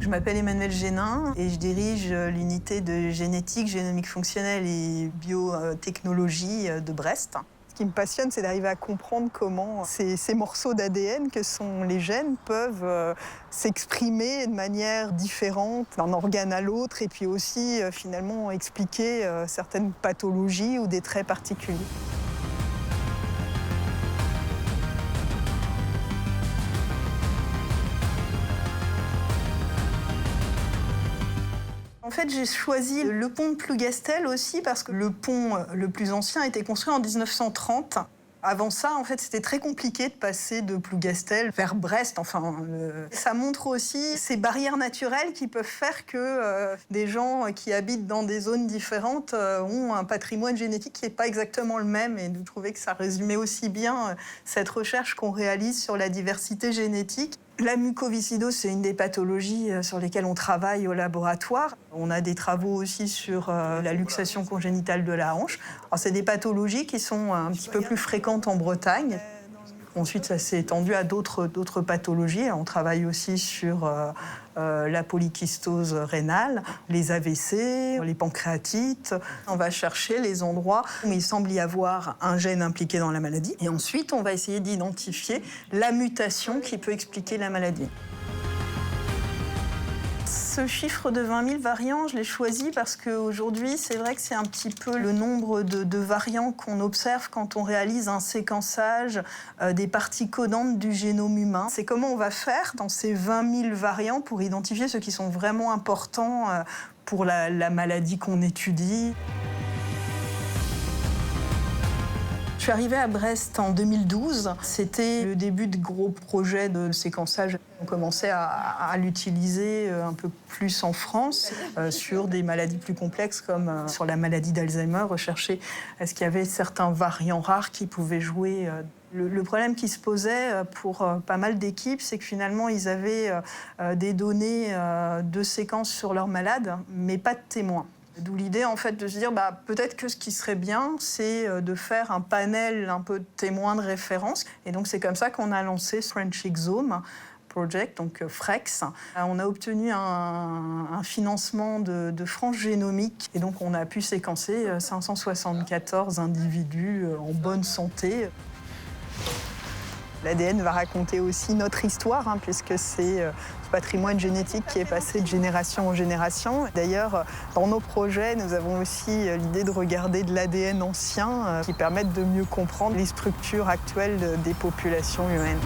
Je m'appelle Emmanuelle Génin et je dirige l'unité de génétique, génomique fonctionnelle et biotechnologie de Brest. Ce qui me passionne, c'est d'arriver à comprendre comment ces morceaux d'ADN que sont les gènes peuvent s'exprimer de manière différente d'un organe à l'autre et puis aussi finalement expliquer certaines pathologies ou des traits particuliers. En fait, j'ai choisi le pont de Plougastel aussi parce que le pont le plus ancien a été construit en 1930. Avant ça, en fait, c'était très compliqué de passer de Plougastel vers Brest. Ça montre aussi ces barrières naturelles qui peuvent faire que des gens qui habitent dans des zones différentes ont un patrimoine génétique qui n'est pas exactement le même. Et je trouvais que ça résumait aussi bien cette recherche qu'on réalise sur la diversité génétique. La mucoviscidose, c'est une des pathologies sur lesquelles on travaille au laboratoire. On a des travaux aussi sur la luxation congénitale de la hanche. Alors, c'est des pathologies qui sont un petit peu plus fréquentes en Bretagne. Ensuite, ça s'est étendu à d'autres pathologies. On travaille aussi sur la polykystose rénale, les AVC, les pancréatites. On va chercher les endroits où il semble y avoir un gène impliqué dans la maladie. Et ensuite, on va essayer d'identifier la mutation qui peut expliquer la maladie. Ce chiffre de 20 000 variants, je l'ai choisi parce qu'aujourd'hui, c'est vrai que c'est un petit peu le nombre de variants qu'on observe quand on réalise un séquençage des parties codantes du génome humain. C'est comment on va faire dans ces 20 000 variants pour identifier ceux qui sont vraiment importants pour la maladie qu'on étudie. Je suis arrivée à Brest en 2012. C'était le début de gros projets de séquençage. On commençait à l'utiliser un peu plus en France sur des maladies plus complexes comme sur la maladie d'Alzheimer, rechercher est-ce qu'il y avait certains variants rares qui pouvaient jouer. Le problème qui se posait pour pas mal d'équipes, c'est que finalement, ils avaient des données de séquences sur leurs malades, mais pas de témoins. D'où l'idée, en fait, de se dire peut-être que ce qui serait bien, c'est de faire un panel un peu de témoins de référence. Et donc, c'est comme ça qu'on a lancé French Exome Project, donc FREX. On a obtenu un financement de France Génomique. Et donc, on a pu séquencer 574 individus en bonne santé. L'ADN va raconter aussi notre histoire, puisque c'est ce patrimoine génétique qui est passé de génération en génération. D'ailleurs, dans nos projets, nous avons aussi l'idée de regarder de l'ADN ancien qui permettent de mieux comprendre les structures actuelles des populations humaines.